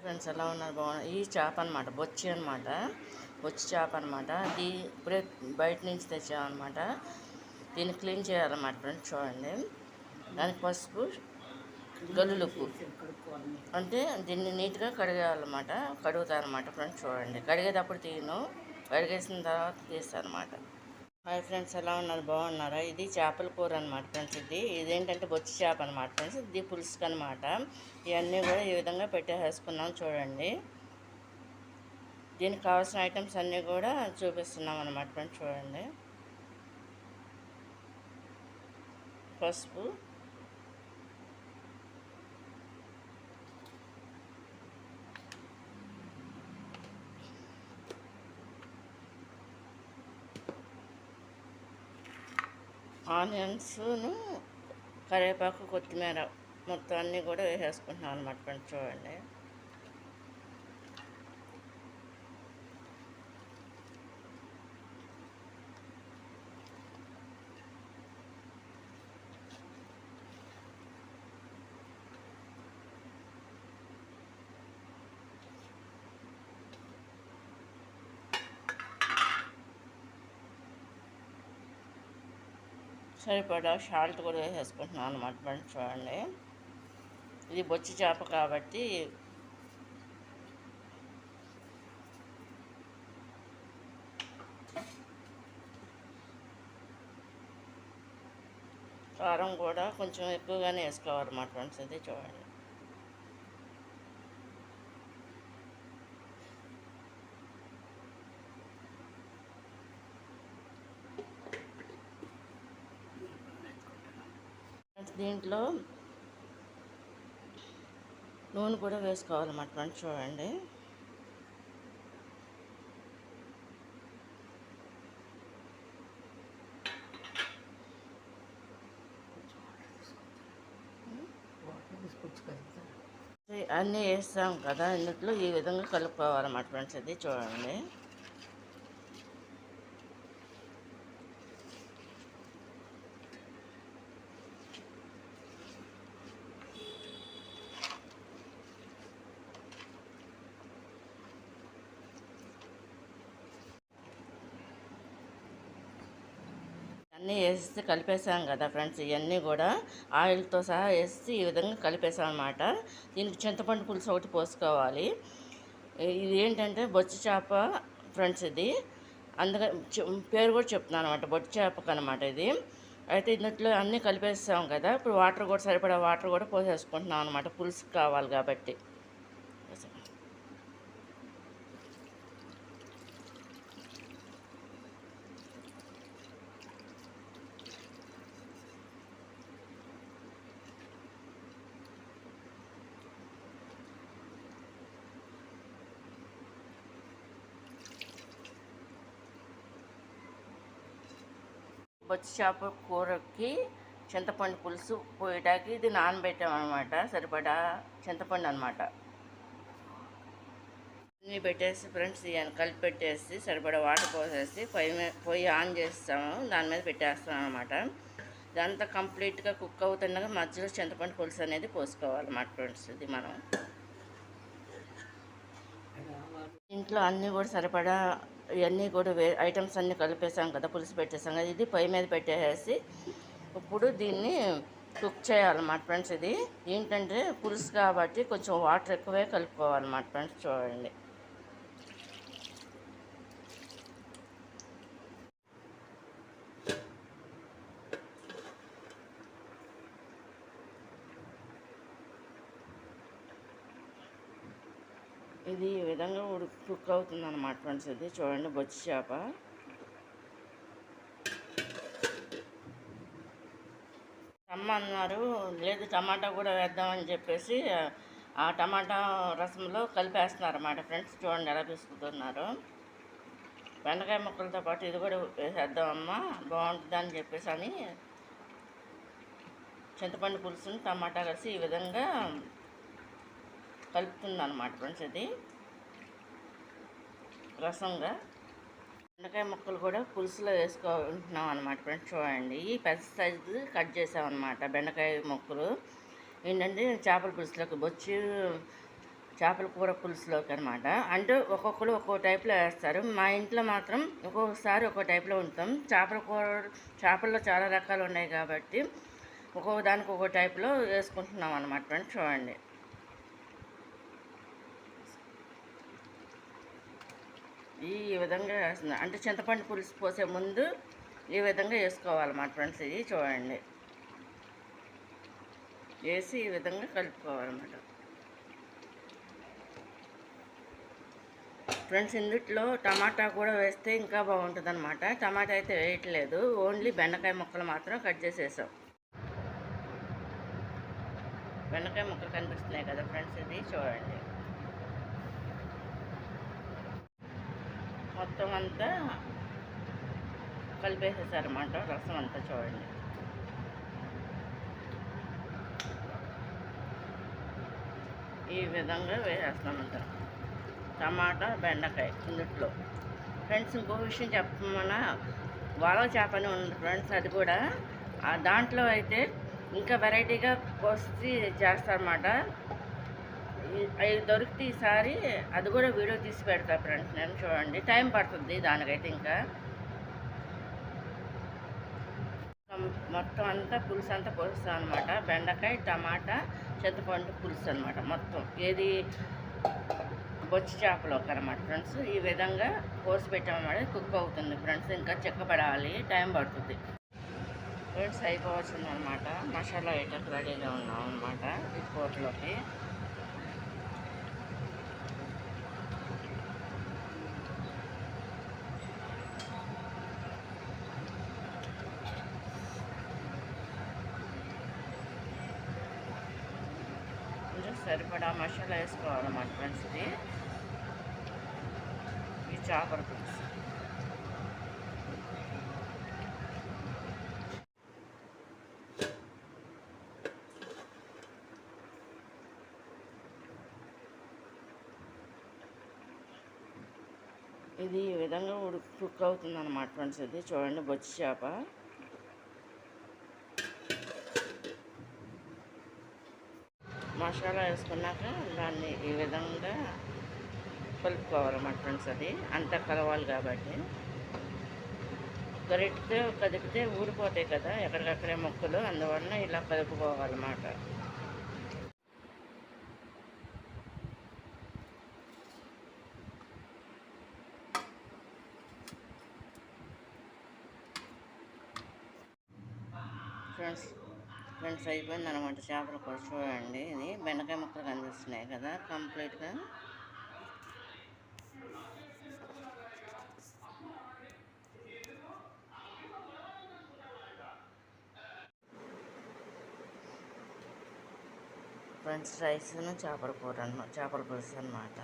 Friends ఎలా ఉన్నారు? బాగున్నారు. ఈ చేప అనమాట, బొచ్చి అనమాట, బొచ్చి చేప అనమాట. ఇది ఇప్పుడే బయట నుంచి తెచ్చామన్నమాట. దీన్ని క్లీన్ చేయాలన్నమాట ఫ్రెండ్స్. చూడండి, దానికి పసుపు, గల్లులుప్పు అంటే దీన్ని నీట్గా కడిగేయాలన్నమాట. కడుగుతారన్నమాట ఫ్రెండ్స్. చూడండి, కడిగేటప్పుడు తీయను, కడిగేసిన తర్వాత తీస్తారన్నమాట. హాయ్ ఫ్రెండ్స్, ఎలా ఉన్నారు? బాగున్నారా? ఇది చేపల కూర అనమాట ఫ్రెండ్స్. ఇదేంటంటే బొచ్చి చేప అనమాట ఫ్రెండ్స్. ఇది పులుసుకు అనమాట. ఇవన్నీ కూడా ఈ విధంగా పెట్టేసుకున్నాం. చూడండి, దీనికి కావాల్సిన ఐటమ్స్ అన్నీ కూడా చూపిస్తున్నాం అనమాట ఫ్రెండ్స్. చూడండి, పసుపు, ఆనియన్స్ను, కరివేపాకు, కొత్తిమీర మొత్తం అన్నీ కూడా వేసేసుకుంటున్నాం అనమాట ఫ్రెండ్స్. చూడండి, సరిపడా సాల్ట్ కూడా వేసేసుకుంటున్నాం అనమాట ఫ్రెండ్స్. చూడండి, ఇది బొచ్చి చేప కాబట్టి కారం కూడా కొంచెం ఎక్కువగానే వేసుకోవాలన్నమాట ఫ్రెండ్స్. ఇది చూడండి, దీంట్లో నూనె కూడా వేసుకోవాలన్నమాట ఫ్రెండ్స్. చూడండి, అన్నీ వేస్తాం కదా, ఇందులో ఈ విధంగా కలుపుకోవాలన్నమాట ఫ్రెండ్స్. ఇది చూడండి, అన్నీ వేసి కలిపేసాం కదా ఫ్రెండ్స్. ఇవన్నీ కూడా ఆయిల్తో సహా వేసి ఈ విధంగా కలిపేసాం అన్నమాట. దీనికి చింతపండు పులుసు ఒకటి పోసుకోవాలి. ఇది ఏంటంటే బొచ్చి చేప ఫ్రెండ్స్. ఇది అందుకని పేరు కూడా చెప్తున్నాను అనమాట, బొచ్చి చేపకు అనమాట ఇది. అయితే ఇందులో అన్నీ కలిపేస్తాం కదా, ఇప్పుడు వాటర్ కూడా సరిపడా వాటర్ కూడా పోసేసుకుంటున్నాం అనమాట, పులుసు కావాలి కాబట్టి. బొచ్చి చేప కూరకి చింతపండు పులుసు పోయటానికి ఇది నానబెట్టామన్నమాట. సరిపడా చింతపండు అనమాట. అన్నీ పెట్టేసి ఫ్రెండ్స్, ఇవన్నీ కలిపి పెట్టేసి సరిపడా వాటర్ పోసేసి పొయ్యి ఆన్ చేస్తాము, దాని మీద పెట్టేస్తాం అనమాట. ఇదంతా కంప్లీట్గా కుక్ అవుతుండగా మధ్యలో చింతపండు పులుసు అనేది పోసుకోవాలన్నమాట ఫ్రెండ్స్. ఇది మనం ఇంట్లో అన్నీ కూడా సరిపడా ఇవన్నీ కూడా ఐటమ్స్ అన్నీ కలిపేసాం కదా, పులుసు పెట్టేసాం కదా. ఇది పొయ్యి మీద పెట్టేసి ఇప్పుడు దీన్ని కుక్ చేయాలన్నమాట ఫ్రెండ్స్. ఇది ఏంటంటే పులుసు కాబట్టి కొంచెం వాటర్ ఎక్కువే కలుపుకోవాలన్నమాట ఫ్రెండ్స్. చూడండి, ఇది ఈ విధంగా కుక్ అవుతుంది అన్నమాట ఫ్రెండ్స్. ఇది చూడండి, బొచ్చి చేప. అన్నారు లేదు టమాటా కూడా వేద్దామని చెప్పేసి ఆ టమాటా రసంలో కలిపేస్తున్నారు అన్నమాట ఫ్రెండ్స్. చూడండి ఎలా తీసుకుంటున్నారు. బెండకాయ ముక్కలతో పాటు ఇది కూడా వేసేద్దామమ్మా, బాగుంటుంది అని చెప్పేసి అని చింతపండు పులుసుని టమాటా కలిసి ఈ విధంగా కలుపుతుంది అన్నమాట ఫ్రెండ్స్. ఇది రసంగా బెండకాయ ముక్కలు కూడా పులుసులో వేసుకుంటున్నాం అనమాట ఫ్రెండ్స్. చూడండి, పెద్ద సైజు కట్ చేసామన్నమాట బెండకాయ ముక్కలు. ఏంటంటే చేపల పులుసులోకి బొచ్చి చేపల కూర పులుసులోకి అనమాట. అంటే ఒక్కొక్కరు ఒక్కో టైప్లో వేస్తారు. మా ఇంట్లో మాత్రం ఒక్కొక్కసారి ఒక్కో టైప్లో ఉంటాం. చేపల కూర చేపల్లో చాలా రకాలు ఉన్నాయి కాబట్టి ఒక్కొక్క దానికి ఒక్కో టైప్లో వేసుకుంటున్నాం అనమాట ఫ్రెండ్స్. చూడండి, ఈ విధంగా వేస్తుంది. అంటే చింతపండు పులుసు పోసే ముందు ఈ విధంగా వేసుకోవాలన్నమాట ఫ్రెండ్స్. ఇది చూడండి, వేసి ఈ విధంగా కలుపుకోవాలన్నమాట ఫ్రెండ్స్. ఇందుట్లో టమాటా కూడా వేస్తే ఇంకా బాగుంటుంది అనమాట. టమాటా అయితే వేయట్లేదు, ఓన్లీ బెండకాయ ముక్కలు మాత్రం కట్ చేసేసాం. బెండకాయ ముక్కలు కనిపిస్తున్నాయి కదా ఫ్రెండ్స్, ఇది చూడండి. మొత్తం అంతా కలిపేసేసారన్నమాట, రసం అంతా చూడండి. ఈ విధంగా వేసేస్తామంట టమాటా బెండకాయ ఇందుట్లో. ఫ్రెండ్స్, ఇంకో విషయం చెప్పమన్నా, వాల చేప అని ఉంది ఫ్రెండ్స్. అది కూడా దాంట్లో అయితే ఇంకా వెరైటీగా కోసి చేస్తారన్నమాట. అవి దొరికితే ఈసారి అది కూడా వీడియో తీసి పెడతా ఫ్రెండ్స్ నేను. చూడండి, టైం పడుతుంది దానికైతే. ఇంకా మొత్తం అంతా పులుసు అంతా పోస్తాం అనమాట. బెండకాయ టమాటా చింతపండు పులుసు అనమాట మొత్తం. ఏది బొచ్చి చేపలోకి అనమాట ఫ్రెండ్స్. ఈ విధంగా కోసి పెట్టామన్నమాట. కుక్ అవుతుంది ఫ్రెండ్స్, ఇంకా చెక్కబడాలి, టైం పడుతుంది ఫ్రెండ్స్. అయిపోవచ్చింది అనమాట. మసాలా ఐటమ్ రెడీగా ఉన్నాం అనమాట ఈ కూరలోకి. సరిపడా మసాలా వేసుకోవాలన్నమాట ఫ్రెండ్స్. ఇది చేపల పులుసు. ఇది ఈ విధంగా కుక్ అవుతుంది అన్నమాట ఫ్రెండ్స్. ఇది చూడండి, బొచ్చి చేప. మసాలా వేసుకున్నాక దాన్ని ఈ విధంగా కలుపుకోవాలన్నమాట ఫ్రెండ్స్. అది అంతా కలవాలి కాబట్టి గరిటెతో కదిపితే ఊరిపోతాయి కదా ఎక్కడికక్కడే ముక్కలు, అందువల్ల ఇలా కలుపుకోవాలన్నమాట. ఫ్రెండ్స్ అయిపోయింది అనమాట చేపల కూర. చూడండి, ఇది బెండకాయ ముక్కలు కనిపిస్తున్నాయి కదా కంప్లీట్గా. ఫ్రెండ్స్, రైస్ను చేపల కూర చేపల పులుసు అనమాట.